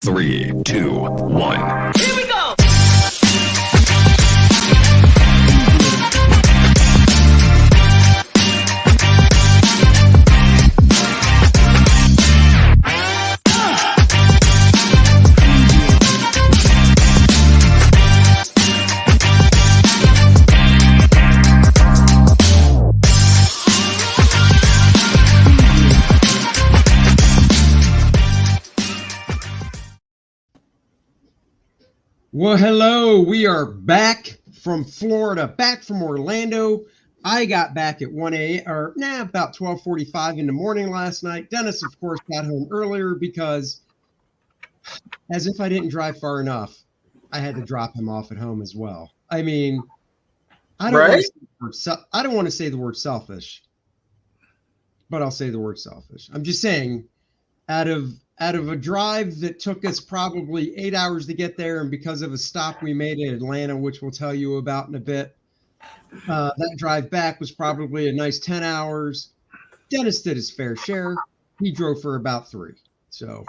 3, 2, 1. Here we go! Well, hello. We are back from Florida, back from Orlando. I got back at about 12:45 in the morning last night. Dennis, of course, got home earlier because, as if I didn't drive far enough, I had to drop him off at home as well. I mean, I don't want to say the word selfish, but I'll say the word selfish. I'm just saying, out of a drive that took us probably 8 hours to get there, and because of a stop we made in Atlanta, which we'll tell you about in a bit, that drive back was probably a nice 10 hours. Dennis did his fair share. He drove for about 3. So,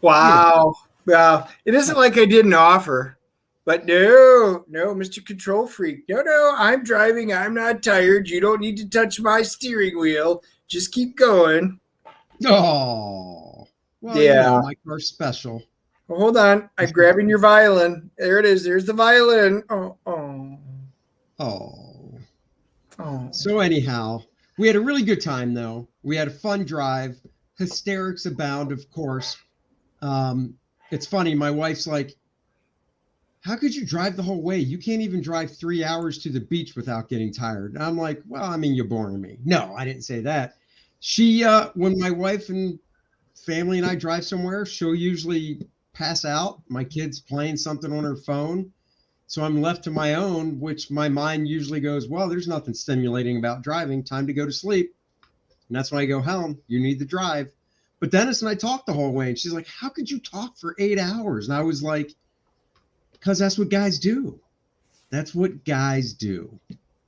wow. Well, it isn't like I didn't offer, but no, Mr. Control Freak. No, I'm driving. I'm not tired. You don't need to touch my steering wheel. Just keep going. Oh. Well, yeah, my car's special. Well, hold on. I'm grabbing your violin. There it is. There's the violin. Oh. So anyhow, we had a really good time, though. We had a fun drive. Hysterics abound, of course. It's funny. My wife's like, how could you drive the whole way? You can't even drive 3 hours to the beach without getting tired. And I'm like, well, I mean, you're boring me. No, I didn't say that. She, when my wife and family and I drive somewhere, she'll usually pass out. My kid's playing something on her phone. So I'm left to my own, which my mind usually goes, well, there's nothing stimulating about driving. Time to go to sleep. And that's when I go, Helen, you need to drive. But Dennis and I talked the whole way. And she's like, how could you talk for 8 hours? And I was like, because that's what guys do. That's what guys do.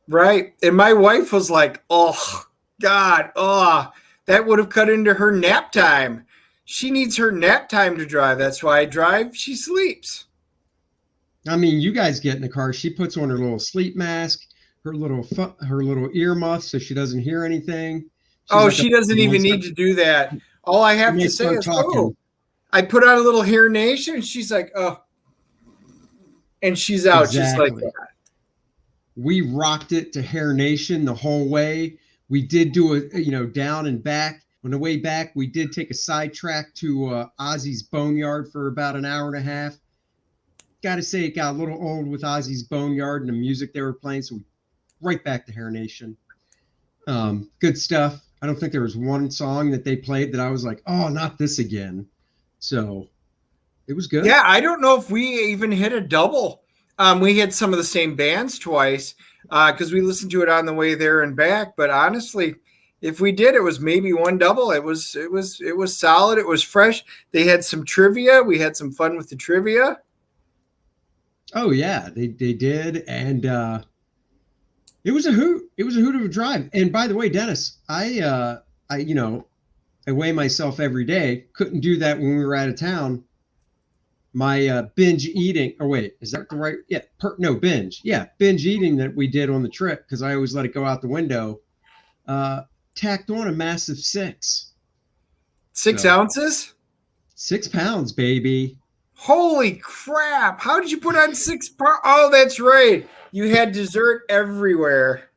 Right. And my wife was like, oh, God, that would have cut into her nap time. She needs her nap time to drive. That's why I drive. She sleeps. I mean, you guys get in the car. She puts on her little sleep mask, her little earmuff, so she doesn't hear anything. She doesn't even need to do that. All I have to say is, I put on a little Hair Nation, and she's like, oh. And she's out just like that. We rocked it to Hair Nation the whole way. We did do a, down and back. On the way back, we did take a sidetrack to Ozzy's Boneyard for about an hour and a half. Got to say, it got a little old with Ozzy's Boneyard and the music they were playing, so we right back to Hair Nation. Good stuff. I don't think there was one song that they played that I was like, oh, not this again. So it was good. Yeah, I don't know if we even hit a double. We hit some of the same bands twice because we listened to it on the way there and back. But honestly, if we did, it was maybe one double. It was solid. It was fresh. They had some trivia. We had some fun with the trivia. Oh yeah, they did, and it was a hoot. It was a hoot of a drive. And by the way, Dennis, I weigh myself every day. Couldn't do that when we were out of town. My binge eating, is that the right? Yeah, binge. Yeah, binge eating that we did on the trip, because I always let it go out the window. Tacked on a massive 6. 6 ounces? 6 pounds, baby. Holy crap. How did you put on 6 pounds? Oh, that's right. You had dessert everywhere.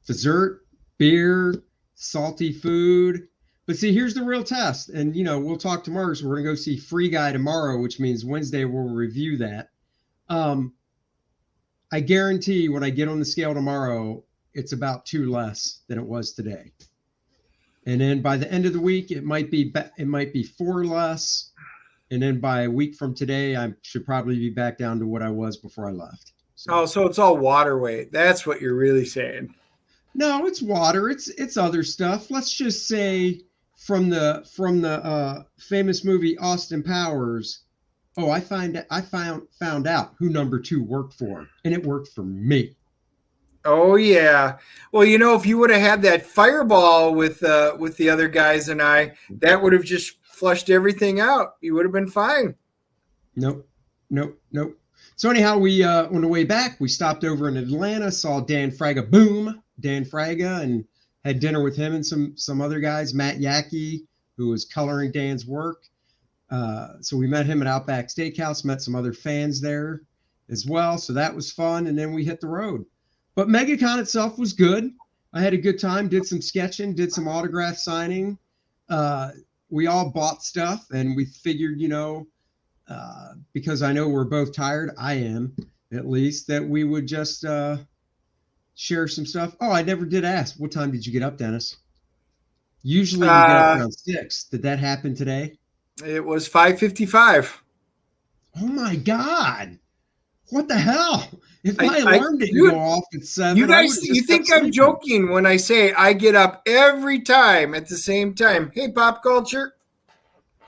Dessert, beer, salty food. But see, here's the real test. And, we'll talk tomorrow. So we're going to go see Free Guy tomorrow, which means Wednesday we'll review that. I guarantee when I get on the scale tomorrow, it's about 2 less than it was today. And then by the end of the week, it might be 4 less. And then by a week from today, I should probably be back down to what I was before I left. So it's all water weight. That's what you're really saying. No, it's water. It's other stuff. Let's just say from the famous movie Austin Powers. Oh, I found out who number 2 worked for, and it worked for me. Oh yeah. Well, if you would have had that fireball with the other guys and I, that would have just flushed everything out. You would have been fine. Nope. So anyhow, we on the way back, we stopped over in Atlanta, saw Dan Fraga, Dan Fraga, and had dinner with him and some other guys, Matt Yackey, who was coloring Dan's work. So we met him at Outback Steakhouse, met some other fans there as well. So that was fun. And then we hit the road. But Megacon itself was good. I had a good time, did some sketching, did some autograph signing. We all bought stuff, and we figured, because I know we're both tired, I am at least, that we would just share some stuff. Oh, I never did ask. What time did you get up, Dennis? Usually you get up around 6. Did that happen today? It was 5:55. Oh my God. What the hell? If my alarm didn't go off at 7, you guys, you think I'm joking when I say I get up every time at the same time. Hey, Pop Culture.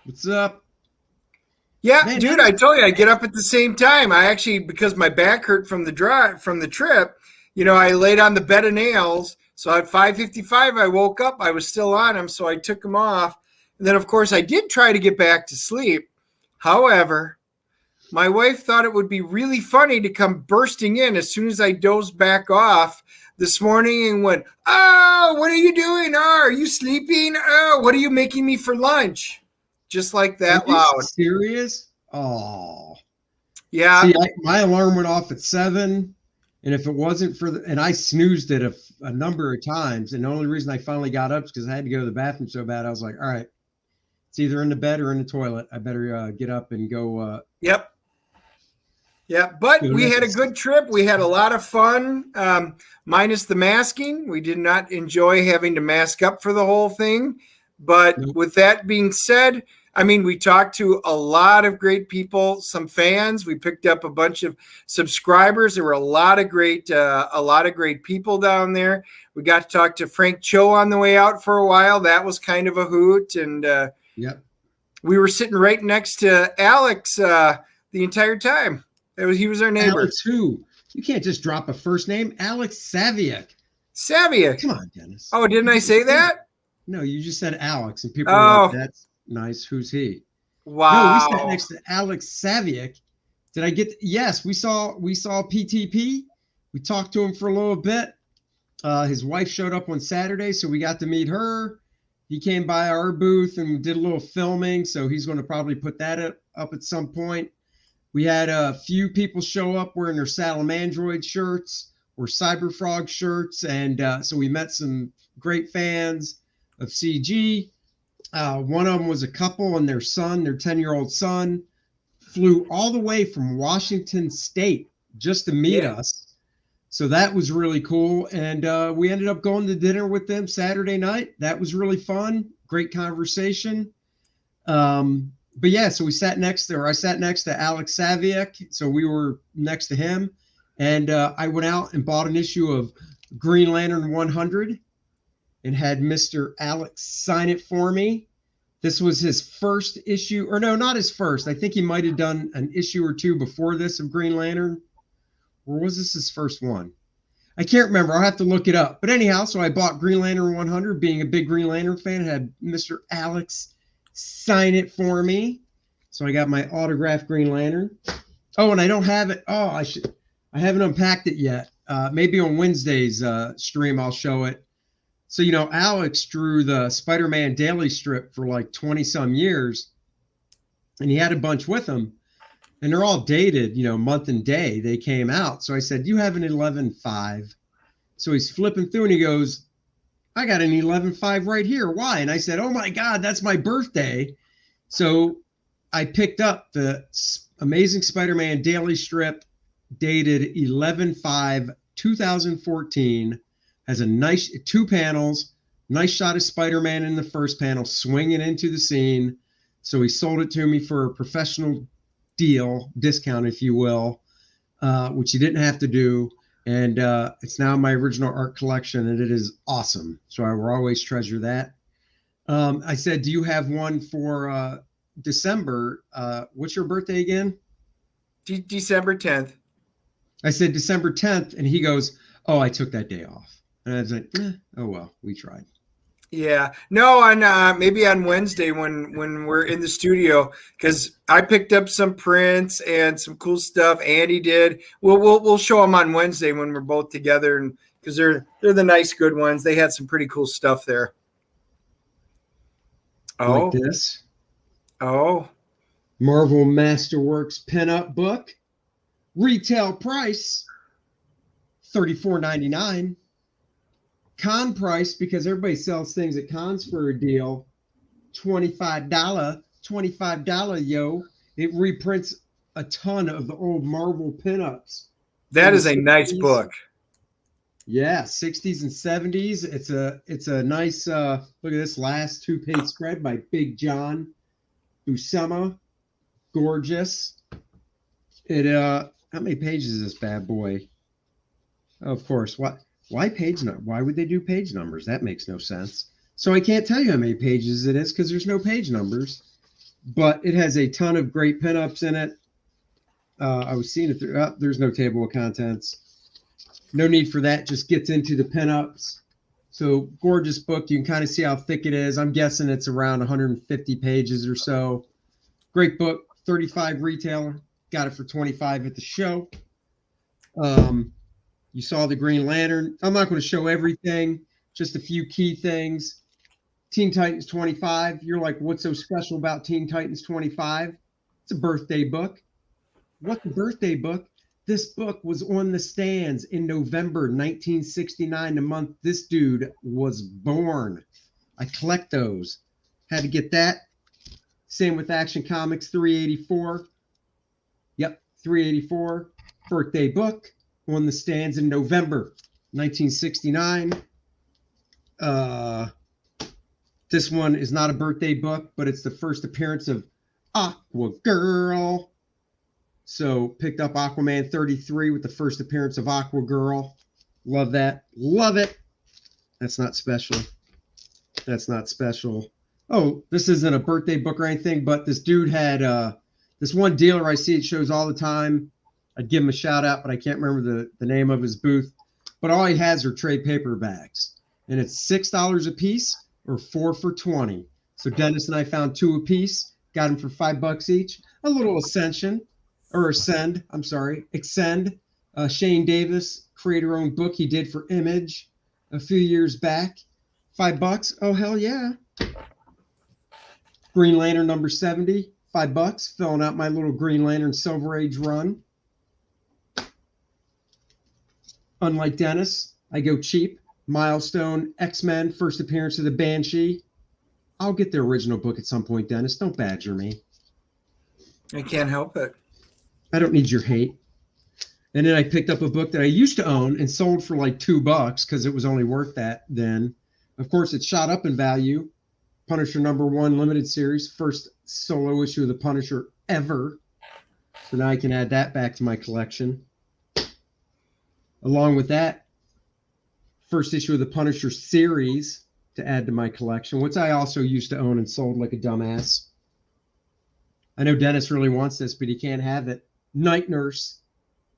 What's up? Yeah, man, dude, I told you I get up at the same time. I actually, because my back hurt from the trip, I laid on the bed of nails. So at 5:55, I woke up. I was still on them, so I took them off. And then, of course, I did try to get back to sleep. However, my wife thought it would be really funny to come bursting in as soon as I dozed back off this morning and went, "Oh, what are you doing? Oh, are you sleeping? Oh, what are you making me for lunch?" Just like that loud. Serious? Oh. Yeah. See, my alarm went off at 7. And if it wasn't for and I snoozed it a number of times. And the only reason I finally got up is because I had to go to the bathroom so bad. I was like, all right, it's either in the bed or in the toilet. I better get up and go. Yep. Yeah, but we had a good trip. We had a lot of fun, minus the masking. We did not enjoy having to mask up for the whole thing. But with that being said, I mean, we talked to a lot of great people, some fans. We picked up a bunch of subscribers. There were a lot of great people down there. We got to talk to Frank Cho on the way out for a while. That was kind of a hoot. And we were sitting right next to Alex the entire time. He was our neighbor. Alex who? You can't just drop a first name. Alex Saviak. Saviak. Come on, Dennis. Oh, didn't I say that? No, you just said Alex, and people were like, that's nice. Who's he? Wow. No, we sat next to Alex Saviak. Did I get? Yes, we saw PTP. We talked to him for a little bit. His wife showed up on Saturday, so we got to meet her. He came by our booth and did a little filming, so he's going to probably put that up at some point. We had a few people show up wearing their Salamandroid shirts or Cyberfrog shirts, and so we met some great fans of CG. One of them was a couple and their son, their 10-year-old son, flew all the way from Washington State just to meet us. So that was really cool. And we ended up going to dinner with them Saturday night. That was really fun. Great conversation. But yeah, so I sat next to Alex Saviak. So we were next to him. And I went out and bought an issue of Green Lantern 100 and had Mr. Alex sign it for me. This was his first issue, or no, not his first. I think he might have done an issue or two before this of Green Lantern. Or was this his first one? I can't remember. I'll have to look it up. But anyhow, so I bought Green Lantern 100, being a big Green Lantern fan, had Mr. Alex sign it for me. So I got my autographed Green Lantern. Oh, and I don't have it. Oh, I haven't unpacked it yet. Maybe on Wednesday's stream I'll show it. So, Alex drew the Spider-Man daily strip for like 20 some years, and he had a bunch with him, and they're all dated, month and day they came out. So I said, you have an 11/5. So he's flipping through and he goes, I got an 11/5 right here. Why? And I said, oh my God, that's my birthday. So I picked up the Amazing Spider-Man daily strip dated 11/5/2014. Has a nice 2 panels, nice shot of Spider-Man in the first panel, swinging into the scene. So he sold it to me for a professional discount, if you will, which he didn't have to do. And it's now my original art collection, and it is awesome. So I will always treasure that. I said, do you have one for December? What's your birthday again? December 10th. I said December 10th, and he goes, oh, I took that day off. And I was like, oh, well, we tried. Yeah, no, on maybe on Wednesday when we're in the studio, because I picked up some prints and some cool stuff. Andy did. We'll show them on Wednesday when we're both together, and because they're the nice, good ones. They had some pretty cool stuff there. Like this. Oh, Marvel Masterworks pinup book. Retail price $34.99. Con price, because everybody sells things at cons for a deal, $25, yo. It reprints a ton of the old Marvel pinups. that is a nice book. Yeah, 60s and 70s. It's a nice look at this last 2-page spread by Big John Buscema. Gorgeous. It how many pages is this bad boy? Of course. Why page number? Why would they do page numbers? That makes no sense. So I can't tell you how many pages it is because there's no page numbers. But it has a ton of great pinups in it. I was seeing it through. There's no table of contents. No need for that. Just gets into the pinups. So gorgeous book. You can kind of see how thick it is. I'm guessing it's around 150 pages or so. Great book. 35 retailer. Got it for 25 at the show. You saw the Green Lantern. I'm not going to show everything, just a few key things. Teen Titans 25. You're like, what's so special about Teen Titans 25? It's a birthday book. What's a birthday book? This book was on the stands in November 1969, the month this dude was born. I collect those. Had to get that. Same with Action Comics 384. Yep, 384. Birthday book. On the stands in November 1969. This one is not a birthday book, but it's the first appearance of Aqua Girl. So picked up Aquaman 33 with the first appearance of Aqua Girl. Love that. Love it. That's not special. That's not special. Oh, this isn't a birthday book or anything, but this dude had this one dealer I see it shows all the time. I'd give him a shout out, but I can't remember the name of his booth. But all he has are trade paperbacks. And it's $6 a piece or 4 for $20. So Dennis and I found 2 a piece, got them for $5 each. A little Extend. Shane Davis, creator-owned book he did for Image a few years back. $5. Oh, hell yeah. Green Lantern number 70, $5. Filling out my little Green Lantern Silver Age run. Unlike Dennis, I go cheap. Milestone, X-Men, first appearance of the Banshee. I'll get the original book at some point, Dennis. Don't badger me. I can't help it. I don't need your hate. And then I picked up a book that I used to own and sold for like $2 because it was only worth that then. Of course, it shot up in value. Punisher #1 limited series, first solo issue of the Punisher ever. So now I can add that back to my collection. Along with that, first issue of the Punisher series to add to my collection, which I also used to own and sold like a dumbass. I know Dennis really wants this, but he can't have it. Night Nurse,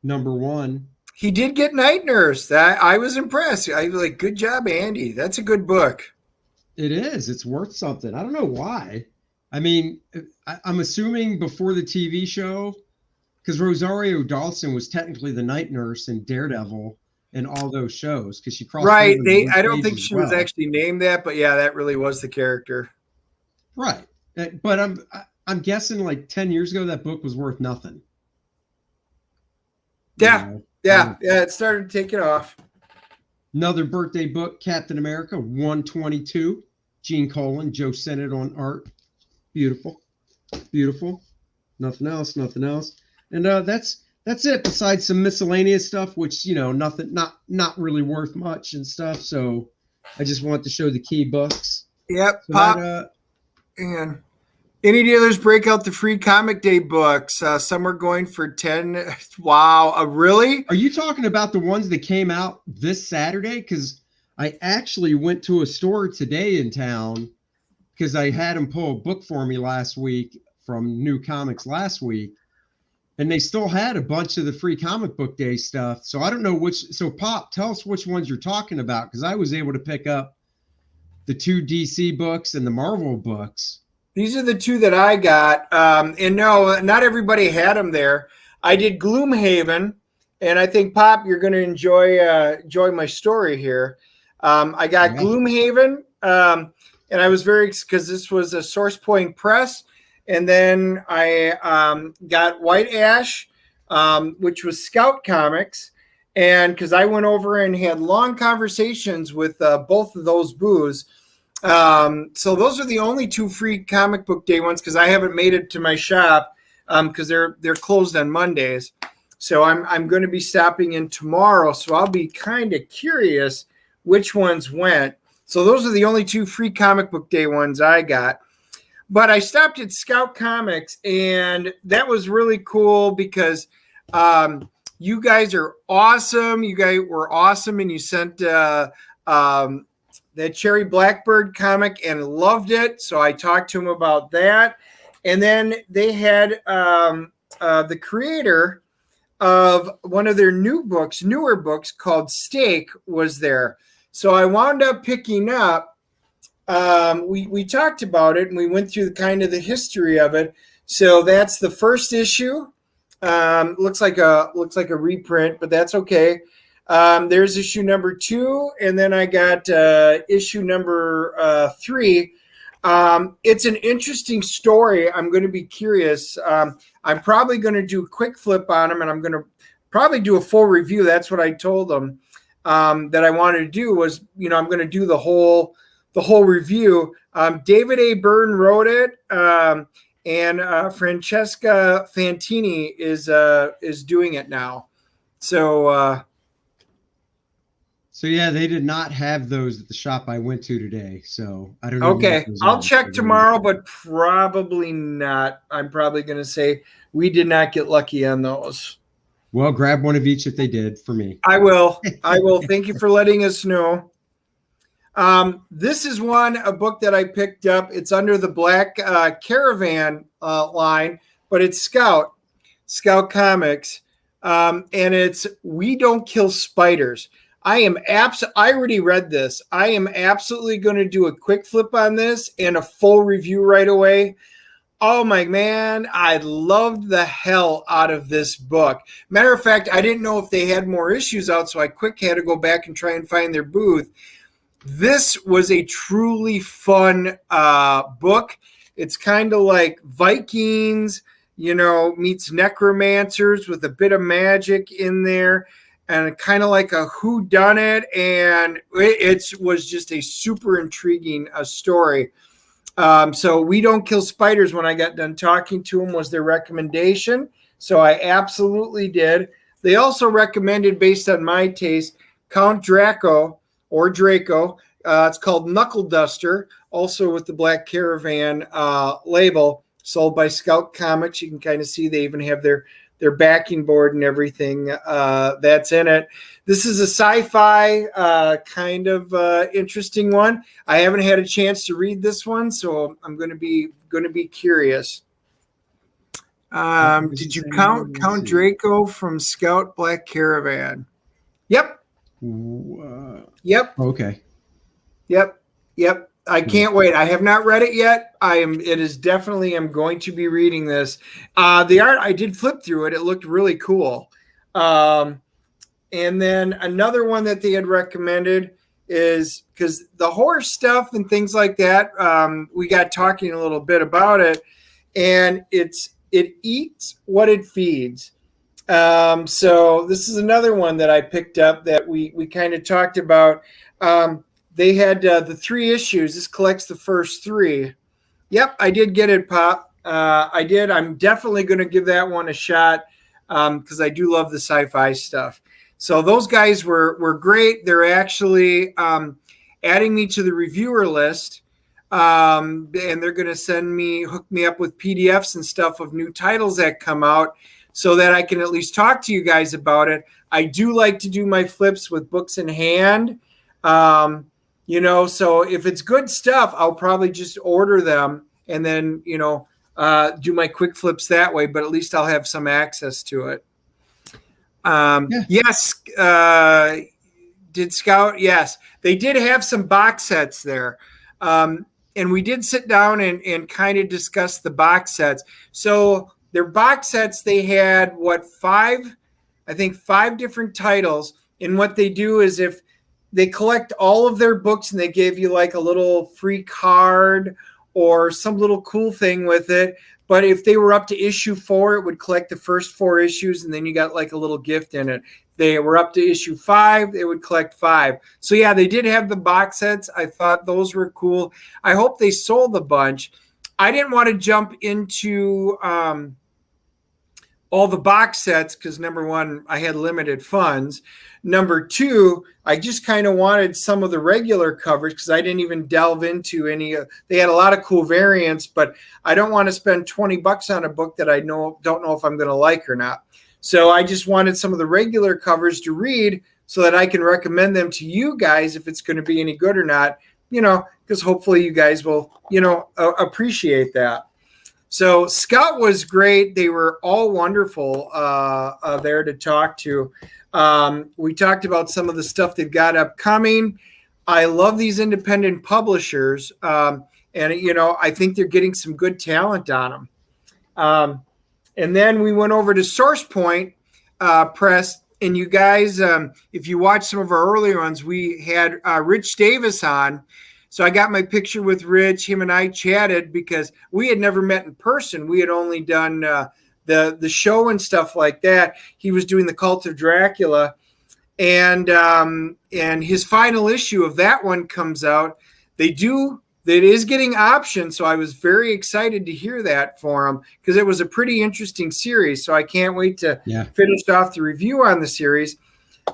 #1. He did get Night Nurse. I was impressed. I was like, good job, Andy. That's a good book. It is. It's worth something. I don't know why. I mean, I'm assuming before the TV show, because Rosario Dawson was technically the Night Nurse in Daredevil and all those shows because she crossed. Right. I don't think she was actually named that, but yeah, that really was the character. Right. But I'm guessing like 10 years ago that book was worth nothing. Yeah. Yeah. It started taking off. Another birthday book, Captain America 122. Gene Colan, Joe Sennett on art. Beautiful. Beautiful. Nothing else. And that's it. Besides some miscellaneous stuff, which nothing, not really worth much and stuff. So I just want to show the key books. Yep. So Pop. And any dealers break out the free Comic Day books. Some are going for 10. Wow. Really? Are you talking about the ones that came out this Saturday? Because I actually went to a store today in town because I had them pull a book for me last week from New Comics last week. And they still had a bunch of the free comic book day stuff. So I don't know which. So Pop, tell us which ones you're talking about. Because I was able to pick up the 2 DC books and the Marvel books. These are the 2 that I got. And no, not everybody had them there. I did Gloomhaven, and I think, Pop, you're going to enjoy my story here. I got Gloomhaven, and I was because this was a Source Point Press. And then I got White Ash, which was Scout Comics. And because I went over and had long conversations with both of those booths. So those are the only 2 free comic book day ones, because I haven't made it to my shop because they're closed on Mondays. So I'm going to be stopping in tomorrow. So I'll be kind of curious which ones went. So those are the only 2 free comic book day ones I got. But I stopped at Scout Comics, and that was really cool because you guys are awesome. You guys were awesome, and you sent that Cherry Blackbird comic and loved it. So I talked to him about that. And then they had the creator of one of their newer books called Stake was there. So I wound up picking up. We talked about it, and we went through kind of the history of it. So that's the first issue. Looks like a reprint, but that's okay. There's issue number 2, and then I got issue number 3. It's an interesting story. I'm going to be curious. I'm probably going to do a quick flip on them, and I'm going to probably do a full review. That's what I told them that I wanted to do was, I'm going to do the whole review. David A. Byrne wrote it, and Francesca Fantini is doing it now. So yeah, they did not have those at the shop I went to today. So I don't know. Okay, I'll check tomorrow, but probably not. I'm probably going to say we did not get lucky on those. Well, grab one of each if they did for me. I will. Thank you for letting us know. This is a book that I picked up. It's under the Black Caravan line, but it's Scout Comics. And it's We Don't Kill Spiders. I already read this. I am absolutely going to do a quick flip on this and a full review right away. Oh my man, I loved the hell out of this book. Matter of fact, I didn't know if they had more issues out, so I had to go back and try and find their booth. This was a truly fun book. It's kind of like Vikings, meets necromancers with a bit of magic in there, and kind of like a whodunit. And it was just a super intriguing story. So We Don't Kill Spiders, when I got done talking to them, was their recommendation. So I absolutely did. They also recommended, based on my taste, Count Draco. It's called Knuckle Duster, also with the Black Caravan label, sold by Scout Comics. You can kind of see they even have their backing board and everything that's in it. This is a sci-fi kind of interesting one. I haven't had a chance to read this one, so I'm going to be curious. Did you count Draco from Scout Black Caravan? Yep. Yep. Okay. Yep. I can't wait. I have not read it yet. I'm going to be reading this. The art, I did flip through it. It looked really cool. And then another one that they had recommended is, because the horror stuff and things like that, we got talking a little bit about it, and it eats what it feeds. So this is another one that I picked up that we kind of talked about. They had the 3 issues. This collects the first 3. Yep, I did get it, Pop. I did. I'm definitely going to give that one a shot because I do love the sci-fi stuff. So those guys were great. They're actually adding me to the reviewer list, and they're going to hook me up with PDFs and stuff of new titles that come out, so that I can at least talk to you guys about it. I do like to do my flips with books in hand. So if it's good stuff, I'll probably just order them and then, do my quick flips that way, but at least I'll have some access to it. Yes. Did Scout? Yes, they did have some box sets there. And we did sit down and kind of discuss the box sets. So their box sets, they had five different titles. And what they do is if they collect all of their books and they give you like a little free card or some little cool thing with it. But if they were up to issue 4, it would collect the first 4 issues, and then you got like a little gift in it. They were up to issue 5, they would collect 5. So yeah, they did have the box sets. I thought those were cool. I hope they sold a bunch. I didn't want to jump into all the box sets because number one, I had limited funds. Number two, I just kind of wanted some of the regular covers because I didn't even delve into any. They had a lot of cool variants, but I don't want to spend $20 on a book that I don't know if I'm going to like or not. So I just wanted some of the regular covers to read so that I can recommend them to you guys if it's going to be any good or not, because hopefully you guys will, appreciate that. So Scott was great. They were all wonderful there to talk to. We talked about some of the stuff they've got upcoming. I love these independent publishers. And, I think they're getting some good talent on them. And then we went over to Source Point Press. And you guys, if you watch some of our earlier ones, we had Rich Davis on. So I got my picture with Rich. Him and I chatted because we had never met in person. We had only done the show and stuff like that. He was doing the Cult of Dracula, and his final issue of that one comes out. It is getting optioned, so I was very excited to hear that for him because it was a pretty interesting series. So I can't wait to finish off the review on the series.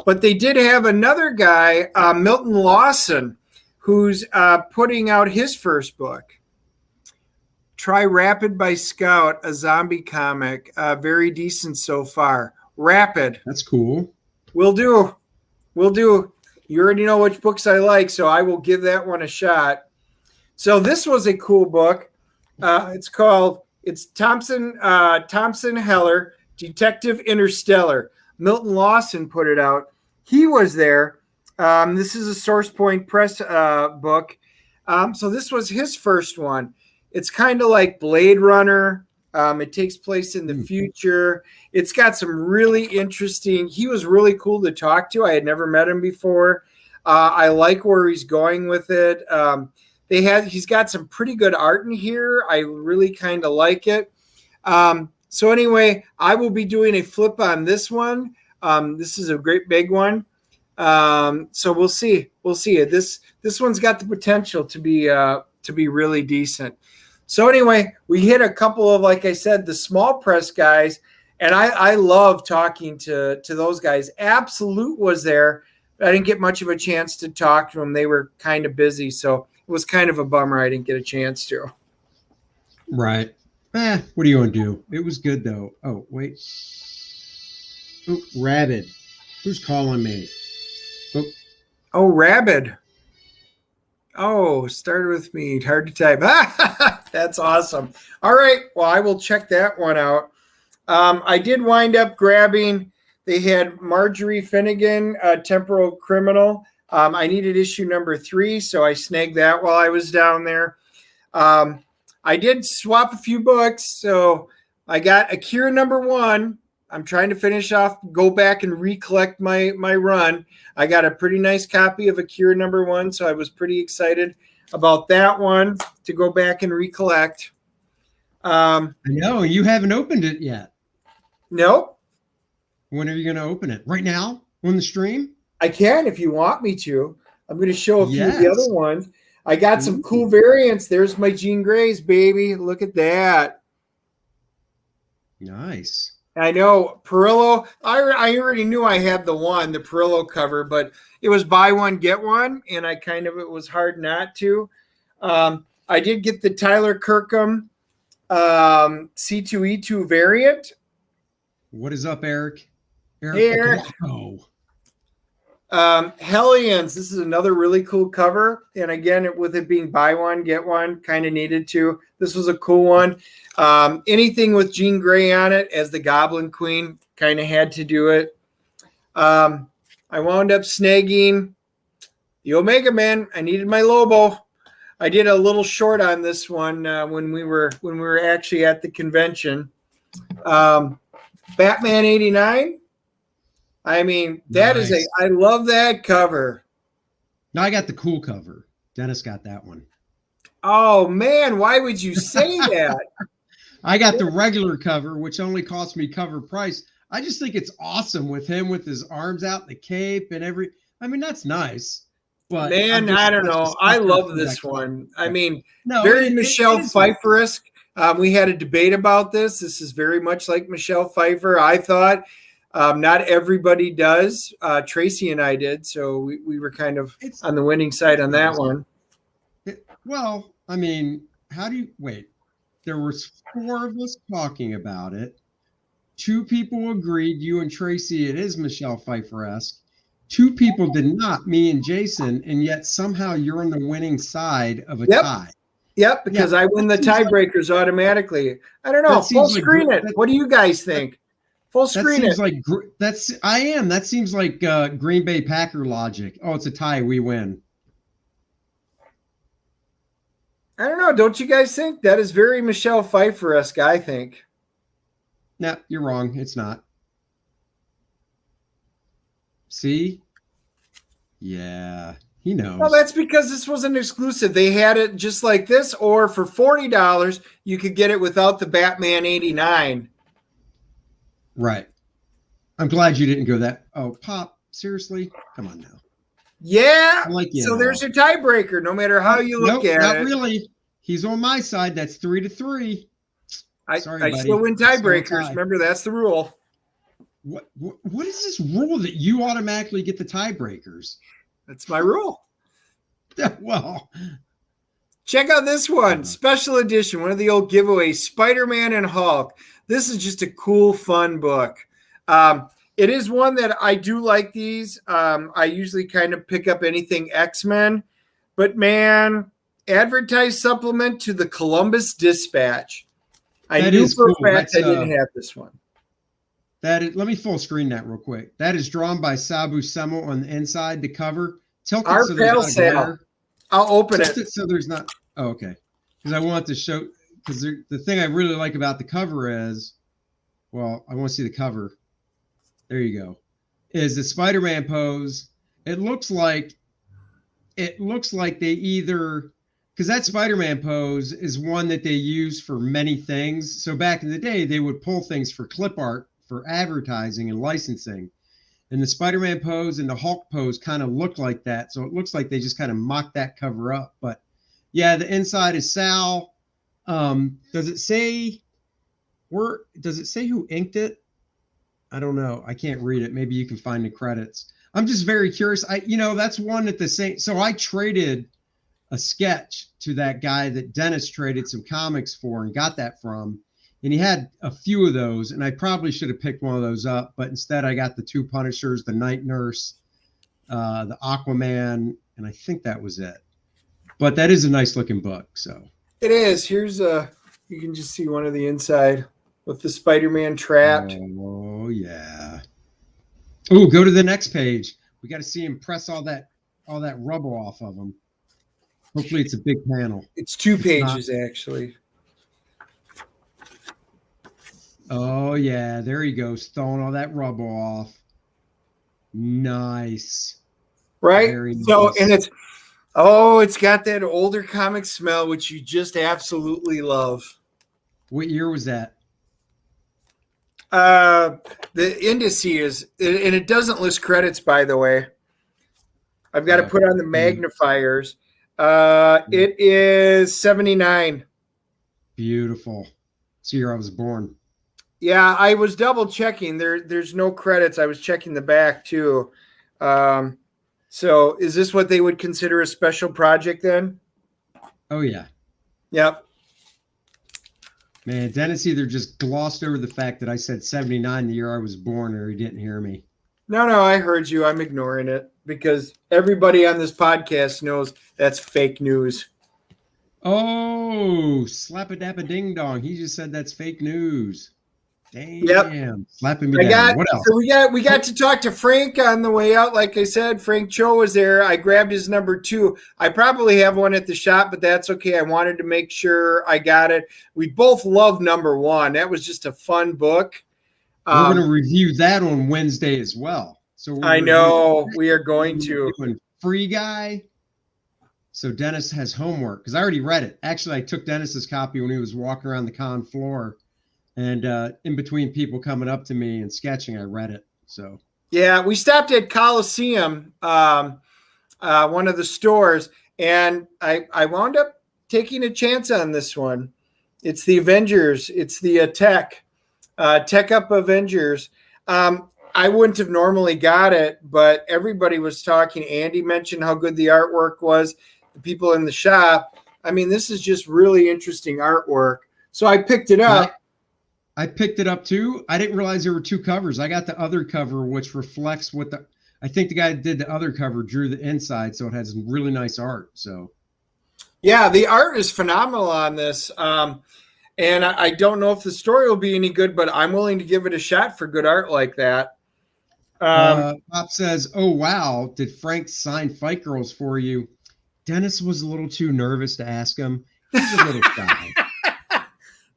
But they did have another guy, Milton Lawson, who's putting out his first book. Try Rapid by Scout, a zombie comic. Very decent so far. Rapid. That's cool. Will do. You already know which books I like, so I will give that one a shot. So this was a cool book. It's Thompson Heller, Detective Interstellar. Milton Lawson put it out. He was there. This is a Source Point Press book. So this was his first one. It's kind of like Blade Runner. It takes place in the future. It's got some really interesting. He was really cool to talk to. I had never met him before. I like where he's going with it. He's got some pretty good art in here. I really kind of like it. So anyway, I will be doing a flip on this one. This is a great big one. So we'll see. This one's got the potential to be really decent. So anyway, we hit a couple of, like I said, the small press guys, and I love talking to those guys. Absolute was there. I didn't get much of a chance to talk to them. They were kind of busy, so it was kind of a bummer I didn't get a chance to. Right. What are you going to do? It was good, though. Oh, wait. Oh, Rabid. Who's calling me? Oh, Rabid. Oh, started with me. Hard to type. That's awesome. All right. Well, I will check that one out. I did wind up grabbing, they had Marjorie Finnegan, Temporal Criminal. I needed issue number 3, so I snagged that while I was down there. I did swap a few books. So I got Akira number 1. I'm trying to finish off, go back and recollect my run. I got a pretty nice copy of Akira number 1, so I was pretty excited about that one to go back and recollect. I know, you haven't opened it yet. Nope. When are you going to open it? Right now? On the stream? I can if you want me to. I'm going to show a few of the other ones. I got some cool variants. There's my Jean Greys, baby. Look at that. Nice. I know Perillo. I already knew I had the Perillo cover, but it was buy one get one, and it was hard not to. I did get the Tyler Kirkham C2E2 variant. What is up, Eric? Hey, Eric. Hellions. This is another really cool cover, and again, with it being buy one get one, kind of needed to. This was a cool one. Anything with Jean Grey on it as the Goblin Queen, kind of had to do it. I wound up snagging the Omega Man. I needed my Lobo. I did a little short on this one when we were actually at the convention. Batman 89. I mean, that is I love that cover. No, I got the cool cover. Dennis got that one. Oh man, why would you say that? I got the regular cover, which only cost me cover price. I just think it's awesome with him with his arms out, the cape and I mean, that's nice. But man, I don't know. I love this one. I mean, very Michelle Pfeiffer-esque. We had a debate about this. This is very much like Michelle Pfeiffer. I thought not everybody does. Tracy and I did, so we were kind of on the winning side on that one. Well, I mean, how do you wait? There was 4 of us talking about it. 2 people agreed, you and Tracy, it is Michelle Pfeiffer-esque. 2 people did not, me and Jason, and yet somehow you're on the winning side of a tie. Yep, because I win the tiebreakers automatically. I don't know. Full screen it. What do you guys think? Full screen it. That seems like Green Bay Packer logic. Oh, it's a tie. We win. I don't know. Don't you guys think that is very Michelle Pfeiffer-esque? I think. No, you're wrong. It's not. See? Yeah, he knows. Well, that's because this was an exclusive. They had it just like this, or for $40, you could get it without the Batman 89. Right. I'm glad you didn't go that. Oh, Pop, seriously? Come on now. Yeah. So there's your tiebreaker, no matter how you look at it. Not really. He's on my side. That's 3-3. Sorry, I still win tiebreakers. Remember, that's the rule. What is this rule that you automatically get the tiebreakers? That's my rule. Well, check out this one. Special edition, one of the old giveaways, Spiderman and Hulk. This is just a cool, fun book. It is one that I do like these. I usually kind of pick up anything X-Men. But, man, advertised supplement to the Columbus Dispatch. I knew for a fact I didn't have this one. Let me full screen that real quick. That is drawn by Sabu Semmel on the inside, the cover. Tilt it so there's not a glare. I'll open it. So there's not. Oh, okay. Because I want to show. Because the thing I really like about the cover is, well, I want to see the cover. There you go. Is the Spider-Man pose? It looks like they either. Because that Spider-Man pose is one that they use for many things. So back in the day, they would pull things for clip art, for advertising and licensing. And the Spider-Man pose and the Hulk pose kind of look like that. So it looks like they just kind of mocked that cover up. But yeah, the inside is Sal. Does it say who inked it? I don't know. I can't read it. Maybe you can find the credits. I'm just very curious. That's one at the same. So I traded a sketch to that guy that Dennis traded some comics for and got that from. And he had a few of those, and I probably should have picked one of those up, but instead I got the 2 Punishers, the Night Nurse, the Aquaman, and I think that was it. But that is a nice looking book. So it is. Here's you can just see one of the inside with the Spider-Man trapped. Oh yeah. Oh, go to the next page. We got to see him press all that rubber off of him. Hopefully it's a big panel. It's 2 pages actually. Oh yeah, there he goes, throwing all that rubber off. Nice. Right? Very nice. So, and it's got that older comic smell, which you just absolutely love. What year was that? The indices, and it doesn't list credits, by the way. I've got to put on the magnifiers. It is 79. Beautiful. It's the year I was born. Yeah, I was double checking. There's no credits. I was checking the back too. So is this what they would consider a special project then? Oh yeah. Yep. Man, Dennis either just glossed over the fact that I said 79 the year I was born, or he didn't hear me. No, I heard you. I'm ignoring it because everybody on this podcast knows that's fake news. Oh, slap a dap a ding dong. He just said that's fake news. Damn. Yep. Slapping me down. What else? So we got to talk to Frank on the way out. Like I said, Frank Cho was there. I grabbed his number 2. I probably have one at the shop, but that's okay. I wanted to make sure I got it. We both love number 1. That was just a fun book. We're going to review that on Wednesday as well. So I know we are going to. Free Guy. So Dennis has homework because I already read it. Actually, I took Dennis's copy when he was walking around the con floor. And in between people coming up to me and sketching, I read it. So yeah, we stopped at Coliseum, one of the stores, and I wound up taking a chance on this one. It's the Avengers. It's the Tech Up Avengers. I wouldn't have normally got it, but everybody was talking. Andy mentioned how good the artwork was. The people in the shop. I mean, this is just really interesting artwork. So I picked it up. I picked it up too. I didn't realize there were 2 covers. I got the other cover, which reflects what I think the guy that did the other cover drew the inside, so it has really nice art. So, yeah, the art is phenomenal on this. And I don't know if the story will be any good, but I'm willing to give it a shot for good art like that. Pop says, "Oh wow, did Frank sign Fight Girls for you?" Dennis was a little too nervous to ask him. He's a little shy.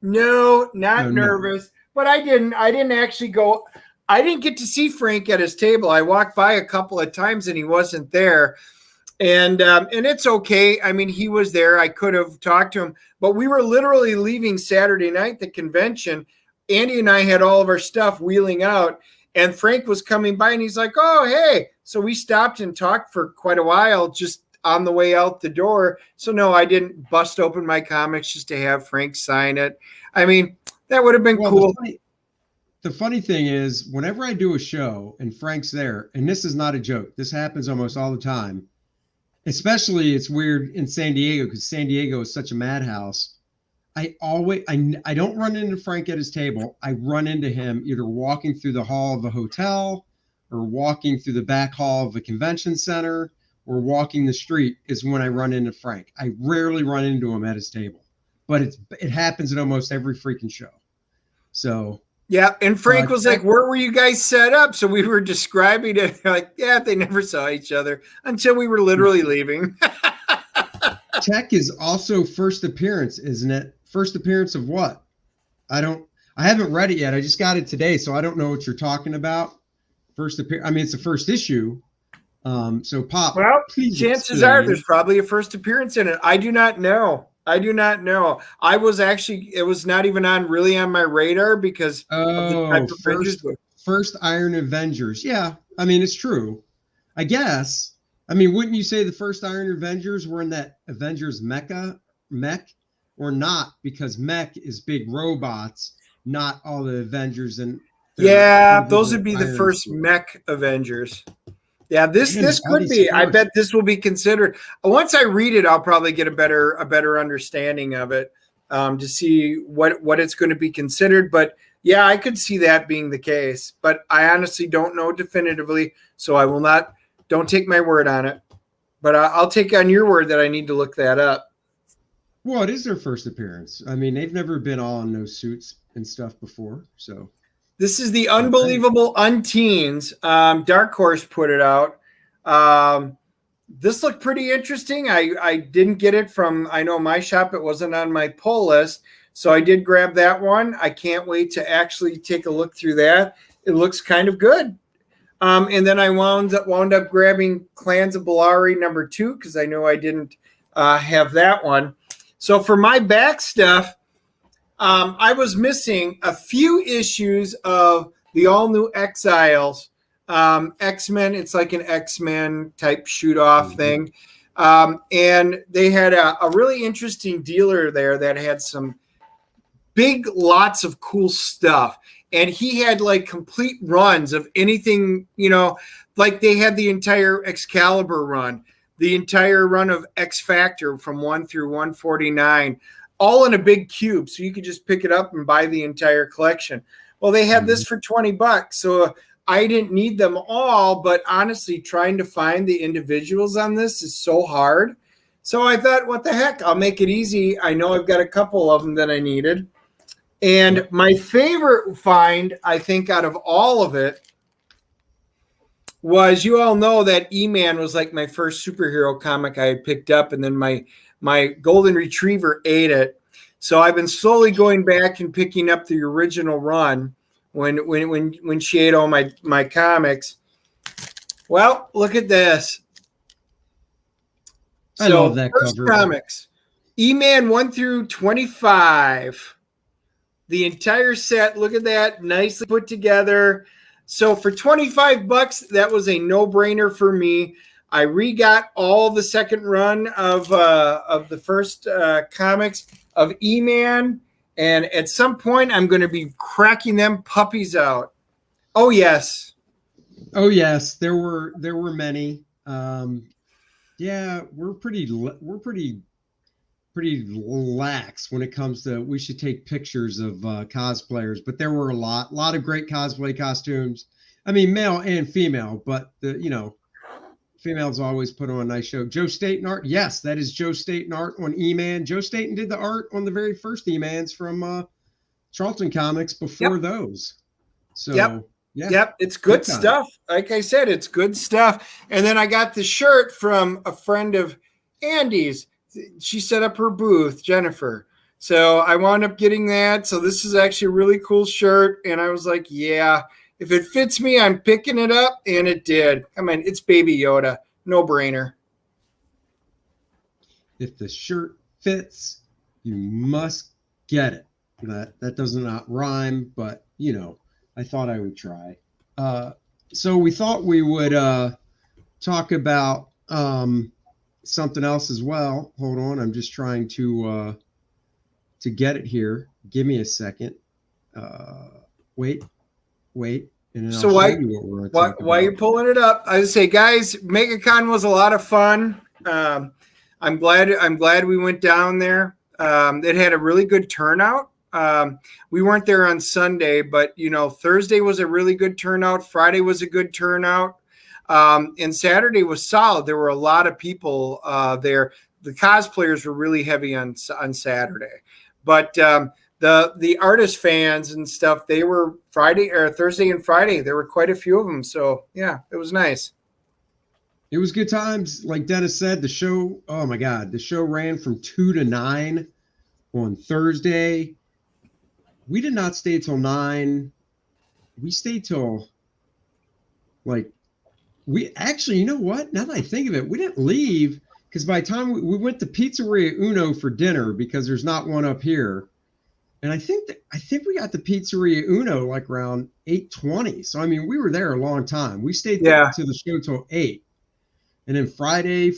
No, not nervous. But I didn't actually go. I didn't get to see Frank at his table. I walked by a couple of times and he wasn't there. And it's okay. I mean, he was there. I could have talked to him, but we were literally leaving Saturday night, the convention. Andy and I had all of our stuff wheeling out, and Frank was coming by and he's like, "Oh, hey." So we stopped and talked for quite a while just on the way out the door. So no, I didn't bust open my comics just to have Frank sign it. I mean, that would have been cool. The funny thing is, whenever I do a show and Frank's there, and this is not a joke, this happens almost all the time. Especially it's weird in San Diego because San Diego is such a madhouse. I don't run into Frank at his table. I run into him either walking through the hall of a hotel or walking through the back hall of a convention center or walking the street is when I run into Frank. I rarely run into him at his table, but it happens at almost every freaking show. So yeah, and Frank was like, "Where were you guys set up?" So we were describing it like, yeah, they never saw each other until we were literally leaving. Tech is also first appearance, isn't it? First appearance of what? I haven't read it yet. I just got it today, so I don't know what you're talking about. First appearance. I mean, it's the first issue. So Pop. Well, chances are there's probably a first appearance in it. I do not know. I was actually, it was not even really on my radar because of the type of first Iron Avengers. Yeah, I mean, it's true. I guess. I mean, wouldn't you say the first Iron Avengers were in that Avengers mech or not? Because mech is big robots, not all the Avengers. And yeah, those would be the first mech Avengers. Yeah, this could be. I bet this will be considered. Once I read it, I'll probably get a better understanding of it to see what it's going to be considered. But yeah, I could see that being the case. But I honestly don't know definitively, so I will not. Don't take my word on it. But I'll take on your word that I need to look that up. Well, it is their first appearance. I mean, they've never been all in those suits and stuff before, so. This is the Unbelievable Unteens. Dark Horse put it out. This looked pretty interesting. I didn't get it from, I know my shop, it wasn't on my pull list. So I did grab that one. I can't wait to actually take a look through that. It looks kind of good. And then I wound up grabbing Clans of Bellari number 2 because I know I didn't have that one. So for my back stuff, I was missing a few issues of the all-new Exiles. X-Men, it's like an X-Men type shoot-off thing. And they had a really interesting dealer there that had some big lots of cool stuff. And he had like complete runs of anything, like they had the entire Excalibur run, the entire run of X Factor from 1 through 149, all in a big cube. So you could just pick it up and buy the entire collection. Well, they had this for $20. So I didn't need them all, but honestly, trying to find the individuals on this is so hard. So I thought, what the heck? I'll make it easy. I know I've got a couple of them that I needed. And my favorite find, I think, out of all of it was, you all know that E-Man was like my first superhero comic I had picked up, and then my golden retriever ate it. So I've been slowly going back and picking up the original run when she ate all my comics. Well, look at this. I love that first cover. Comics, E-Man 1 through 25. The entire set. Look at that, nicely put together. So for $25, that was a no-brainer for me. I re-got all the second run of the first comics of E-Man, and at some point I'm going to be cracking them puppies out. Oh yes, there were many. Yeah, we're pretty lax when it comes to, we should take pictures of cosplayers, but there were a lot of great cosplay costumes. I mean, male and female, but females always put on a nice show. Joe Staten art, yes, that is Joe Staten art on E-Man. Joe Staten did the art on the very first E-Mans from Charlton Comics before those. So Yep, it's good stuff. Like I said, it's good stuff. And then I got the shirt from a friend of Andy's. She set up her booth, Jennifer. So I wound up getting that. So this is actually a really cool shirt. And I was like, yeah, if it fits me, I'm picking it up. And it did. I mean, it's Baby Yoda. No brainer. If the shirt fits, you must get it. That does not rhyme, but I thought I would try. So we thought we would talk about something else as well. Hold on, I'm just trying to get it here. Give me a second. Wait, and then so I'll why, show you what we're going to talk about. Why are you pulling it up? I would say, guys, Megacon was a lot of fun. I'm glad we went down there. It had a really good turnout. We weren't there on Sunday, but Thursday was a really good turnout. Friday was a good turnout. And Saturday was solid. There were a lot of people there. The cosplayers were really heavy on Saturday, but the artist fans and stuff, they were Thursday and Friday. There were quite a few of them. So yeah, it was nice. It was good times. Like Dennis said, the show, oh my God, the show ran from 2 to 9 on Thursday. We did not stay till 9. We stayed till we actually, you know what? Now that I think of it, we didn't leave because by the time we went to Pizzeria Uno for dinner, because there's not one up here. And I think we got to Pizzeria Uno like around 8:20. So I mean, we were there a long time. We stayed to the show till 8. And then Friday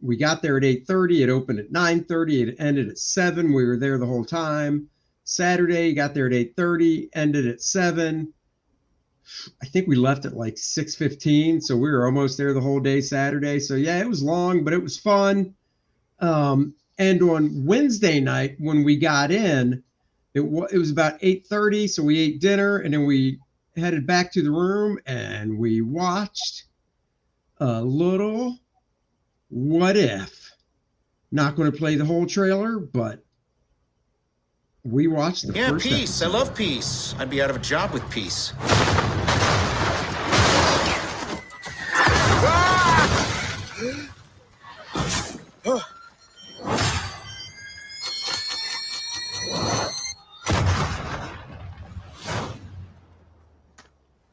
we got there at 8:30. It opened at 9:30. It ended at 7. We were there the whole time. Saturday, got there at 8:30, ended at 7. I think we left at like 6:15, so we were almost there the whole day Saturday. So yeah, it was long, but it was fun. And on Wednesday night when we got in, it was about 8:30, so we ate dinner and then we headed back to the room and we watched a little What If. Not going to play the whole trailer, but we watched the first peace. episode. I love peace. I'd be out of a job with peace.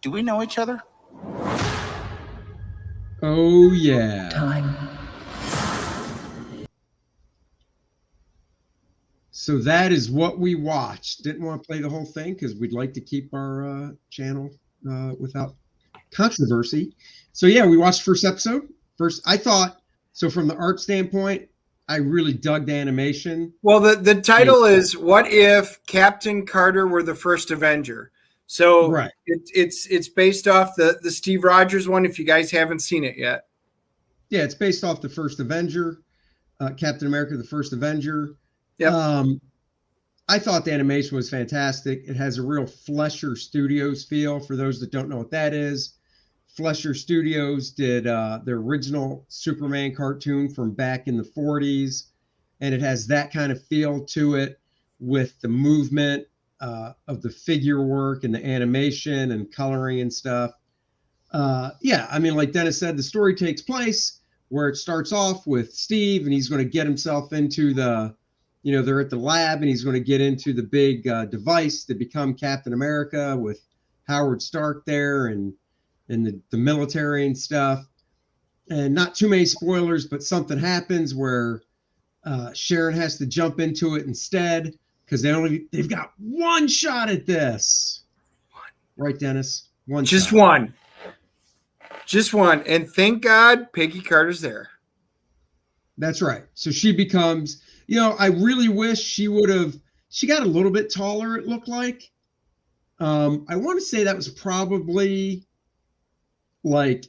Do we know each other? Oh, yeah. Time. So that is what we watched. Didn't want to play the whole thing because we'd like to keep our channel without controversy. So yeah, we watched the first episode. I thought, so from the art standpoint, I really dug the animation. Well, the title is "What If Captain Carter Were the First Avenger?" So right. It's based off the Steve Rogers one. If you guys haven't seen it yet, yeah, it's based off the first Avenger, Captain America: The First Avenger. Yeah. I thought the animation was fantastic. It has a real Fleischer Studios feel. For those that don't know what that is, Fleischer Studios did the original Superman cartoon from back in the 40s, and it has that kind of feel to it with the movement of the figure work and the animation and coloring and stuff. Yeah, I mean, like Dennis said, the story takes place where it starts off with Steve, and he's going to get himself into they're at the lab, and he's going to get into the big device to become Captain America with Howard Stark there and the military and stuff. And not too many spoilers, but something happens where Sharon has to jump into it instead because they've got one shot at this. Right, Dennis? Just one. And thank God Peggy Carter's there. That's right. So she becomes, I really wish she got a little bit taller, it looked like. I want to say that was probably like,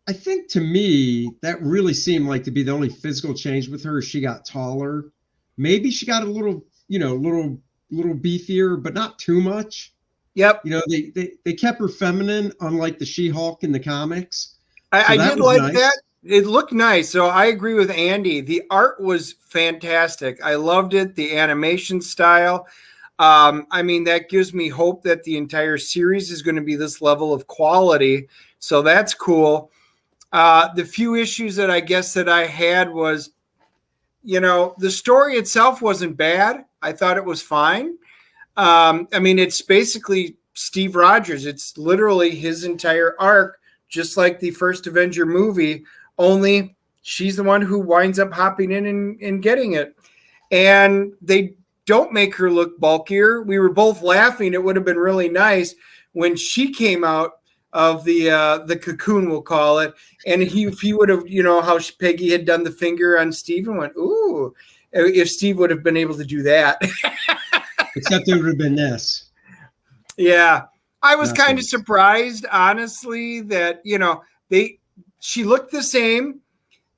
I think to me, that really seemed like to be the only physical change with her. She got taller. Maybe she got a little beefier, but not too much. Yep. They kept her feminine, unlike the She-Hulk in the comics. I did like that. It looked nice. So I agree with Andy. The art was fantastic. I loved it. The animation style. I mean, that gives me hope that the entire series is going to be this level of quality. So that's cool. The few issues that I guess that I had was, the story itself wasn't bad. I thought it was fine. I mean, it's basically Steve Rogers. It's literally his entire arc, just like the first Avenger movie, only she's the one who winds up hopping in and getting it. And they don't make her look bulkier. We were both laughing. It would have been really nice when she came out of the cocoon, we'll call it. And if he would have, how Peggy had done the finger on Steve and went, ooh, if Steve would have been able to do that. Except it would have been this. Yeah. I was kind of surprised, honestly, that, she looked the same.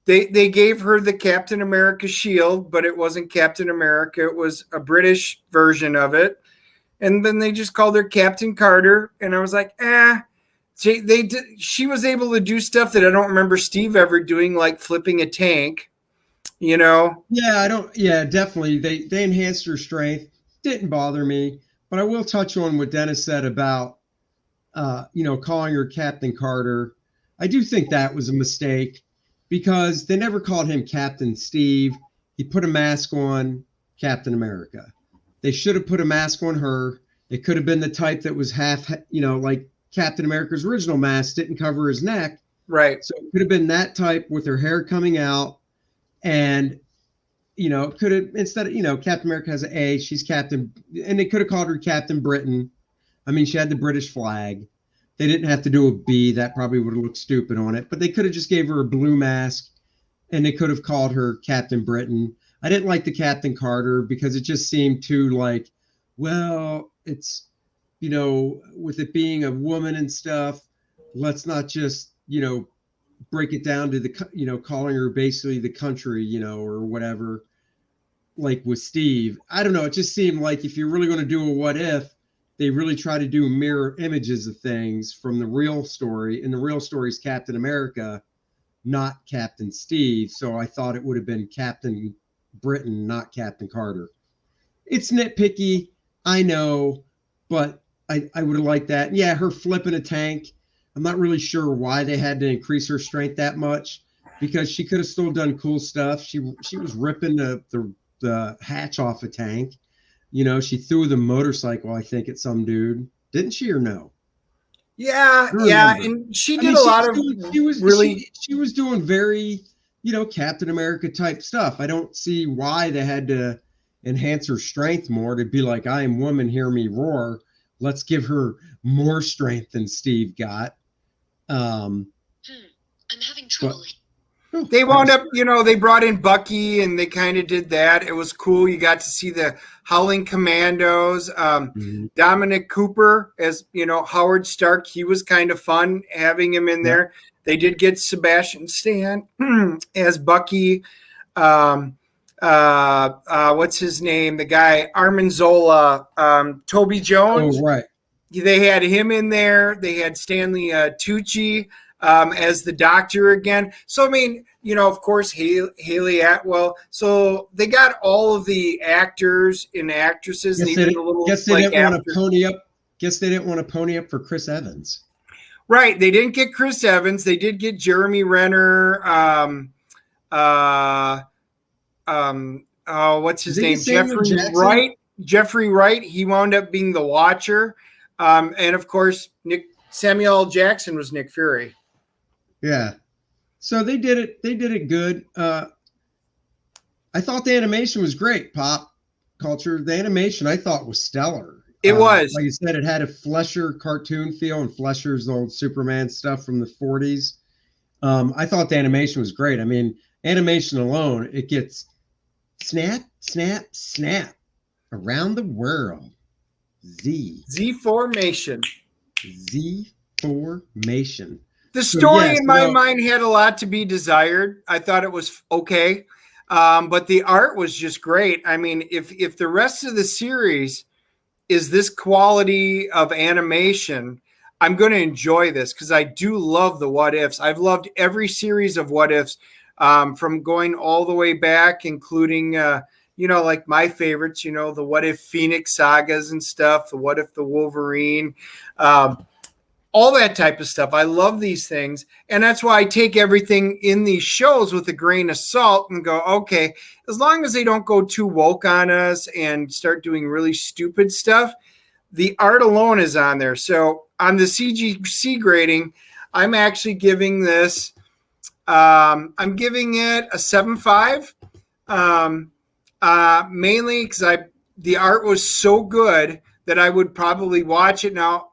They gave her the Captain America shield, but it wasn't Captain America. It was a British version of it. And then they just called her Captain Carter. And I was like, she was able to do stuff that I don't remember Steve ever doing, like flipping a tank, Yeah, definitely. They enhanced her strength. Didn't bother me, but I will touch on what Dennis said about, calling her Captain Carter. I do think that was a mistake because they never called him Captain Steve. He put a mask on Captain America. They should have put a mask on her. It could have been the type that was half, like Captain America's original mask didn't cover his neck. Right. So it could have been that type with her hair coming out. And, it could have, instead of, Captain America has an A, she's Captain, and they could have called her Captain Britain. I mean, she had the British flag. They didn't have to do a B. That probably would have looked stupid on it. But they could have just gave her a blue mask, and they could have called her Captain Britain. I didn't like the Captain Carter because it just seemed too like, well, it's, with it being a woman and stuff, let's not just, break it down to the, calling her basically the country, or whatever, like with Steve. I don't know. It just seemed like if you're really going to do a what if, they really try to do mirror images of things from the real story. And the real story is Captain America, not Captain Steve. So I thought it would have been Captain Britain, not Captain Carter. It's nitpicky, I know, but I would have liked that. Yeah, her flipping a tank. I'm not really sure why they had to increase her strength that much because she could have still done cool stuff. She was ripping the hatch off a tank. She threw the motorcycle, I think, at some dude. Didn't she or no? Yeah. And she did a lot of she was doing very, Captain America type stuff. I don't see why they had to enhance her strength more to be like, I am woman, hear me roar. Let's give her more strength than Steve got. I'm having trouble. They wound up, they brought in Bucky and they kind of did that. It was cool. You got to see the Howling Commandos. Dominic Cooper as, Howard Stark. He was kind of fun having him in there. They did get Sebastian Stan as Bucky. What's his name? The guy, Armanzola, Toby Jones. Oh, right. They had him in there. They had Stanley Tucci. as the Doctor again. So, I mean, you know, of course, Haley Atwell. So they got all of the actors and actresses. Guess they didn't want to pony up. Guess they didn't want to pony up for Chris Evans. Right. They didn't get Chris Evans. They did get Jeremy Renner. What's his name? Jeffrey Wright. He wound up being the Watcher. And of course, Samuel L. Jackson was Nick Fury. Yeah. So they did it. They did it good. I thought the animation was great. Pop culture. The animation I thought was stellar. It was. Like you said, it had a Fleischer cartoon feel, and Fleischer's old Superman stuff from the 40s. I thought the animation was great. I mean, animation alone, it gets snap, snap, snap around the world. Z formation. Z formation. The story in my mind had a lot to be desired. I thought it was okay. But the art was just great. I mean, if the rest of the series is this quality of animation, I'm going to enjoy this because I do love the What Ifs. I've loved every series of What Ifs, from going all the way back, including, you know, like my favorites, you know, the What If Phoenix sagas and stuff, the What If the Wolverine, all that type of stuff. I love these things. And that's why I take everything in these shows with a grain of salt and go, okay, as long as they don't go too woke on us and start doing really stupid stuff, the art alone is on there. So on the CGC grading, I'm actually giving this, I'm giving it a 7.5, mainly because the art was so good that I would probably watch it. Now,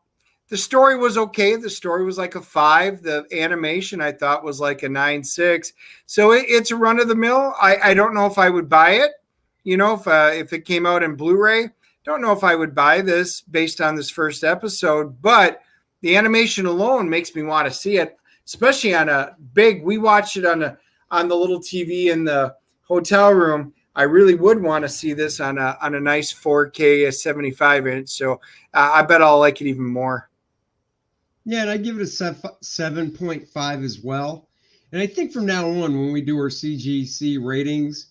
the story was okay. The story was like a 5. The animation I thought was like a 9.6. So it's a run of the mill. I don't know if I would buy it. You know, if it came out in Blu-ray, don't know if I would buy this based on this first episode. But the animation alone makes me want to see it, especially on a big. We watched it on the little TV in the hotel room. I really would want to see this on a nice 4K 75-inch. So I bet I'll like it even more. Yeah, and I give it a 7.5 as well. And I think from now on, when we do our CGC ratings,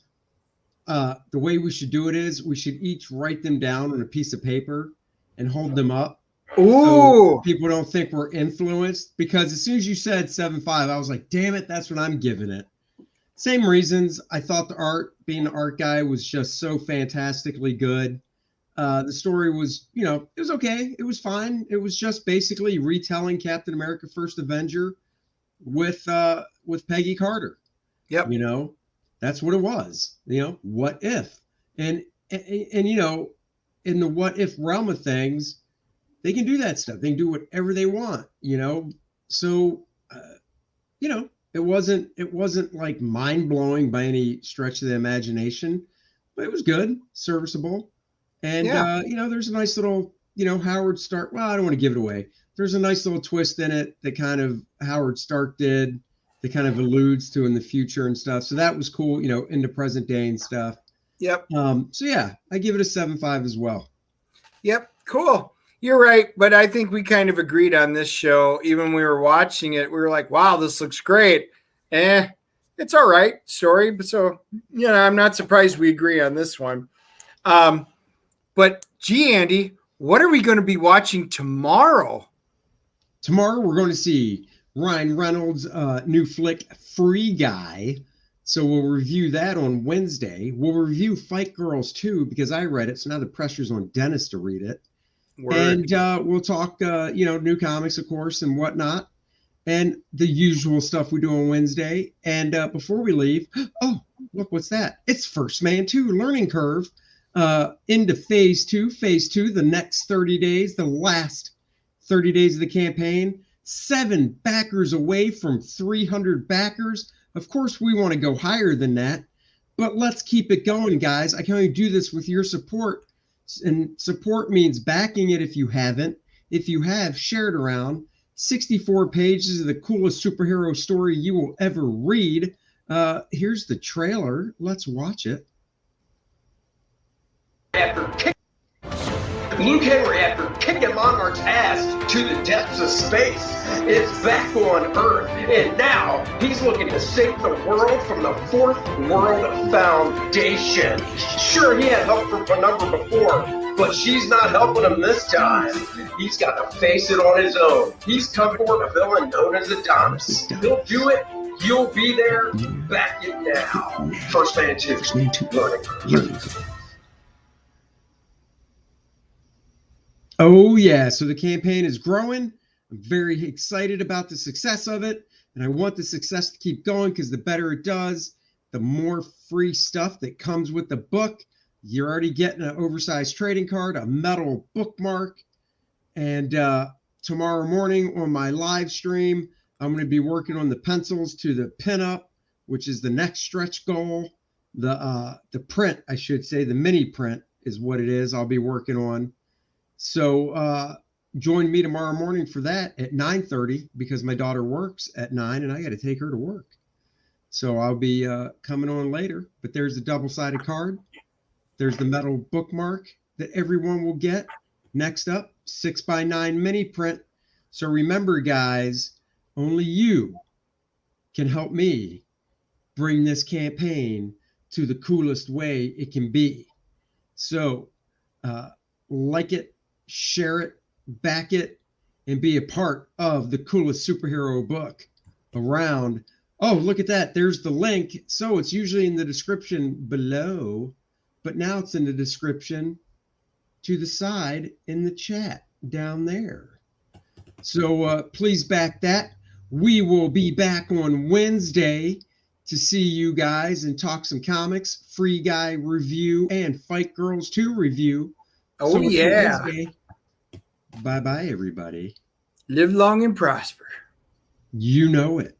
the way we should do it is we should each write them down on a piece of paper and hold them up. Ooh! So people don't think we're influenced. Because as soon as you said 7.5, I was like, damn it, that's what I'm giving it. Same reasons. I thought the art, being an art guy, was just so fantastically good. The story was, you know, it was okay. It was fine. It was just basically retelling Captain America: First Avenger with Peggy Carter. Yep. You know, that's what it was. You know, what if? And you know, in the what if realm of things, they can do that stuff. They can do whatever they want. You know, so you know, it wasn't like mind blowing by any stretch of the imagination, but it was good, serviceable. And, you know, there's a nice little, you know, Howard Stark. Well, I don't want to give it away. There's a nice little twist in it that kind of Howard Stark did that kind of alludes to in the future and stuff. So that was cool, you know, in the present day and stuff. Yep. So, yeah, I give it a 7.5 as well. Yep. Cool. You're right. But I think we kind of agreed on this show. Even when we were watching it, we were like, wow, this looks great. It's all right story. But so, you know, I'm not surprised we agree on this one. But gee, Andy, what are we going to be watching tomorrow? Tomorrow we're going to see Ryan Reynolds' new flick, Free Guy. So we'll review that on Wednesday. We'll review Fight Girls 2 because I read it. So now the pressure's on Dennis to read it. Word. And we'll talk, you know, new comics, of course, and whatnot. And the usual stuff we do on Wednesday. And before we leave, oh, look, what's that? It's First Man 2, Learning Curve. Into phase 2, the next 30 days, the last 30 days of the campaign, 7 backers away from 300 backers. Of course, we want to go higher than that, but let's keep it going, guys. I can only do this with your support, and support means backing it if you haven't. If you have, share it around. 64 pages of the coolest superhero story you will ever read. Here's the trailer. Let's watch it. After kicking the Luke Henry, after kicking Monarch's ass to the depths of space, is back on Earth, and now he's looking to save the world from the Fourth World Foundation. Sure, he had help from Penumbra before, but she's not helping him this time. He's got to face it on his own. He's come for a villain known as Adonis. He'll do it. You'll be there. Back it now. First Man 2. Learning. Oh, yeah. So the campaign is growing. I'm very excited about the success of it. And I want the success to keep going because the better it does, the more free stuff that comes with the book. You're already getting an oversized trading card, a metal bookmark. And tomorrow morning on my live stream, I'm going to be working on the pencils to the pinup, which is the next stretch goal. The print, I should say, the mini print is what it is I'll be working on. So join me tomorrow morning for that at 9:30 because my daughter works at 9 and I got to take her to work. So I'll be coming on later. But there's the double-sided card. There's the metal bookmark that everyone will get. Next up, 6x9 mini print. So remember, guys, only you can help me bring this campaign to the coolest way it can be. So like it, share it, back it, and be a part of the coolest superhero book around. Oh, look at that. There's the link. So it's usually in the description below, but now it's in the description to the side in the chat down there. So please back that. We will be back on Wednesday to see you guys and talk some comics, Free Guy review, and Fight Girls 2 review. Oh, so yeah. Bye-bye, everybody. Live long and prosper. You know it.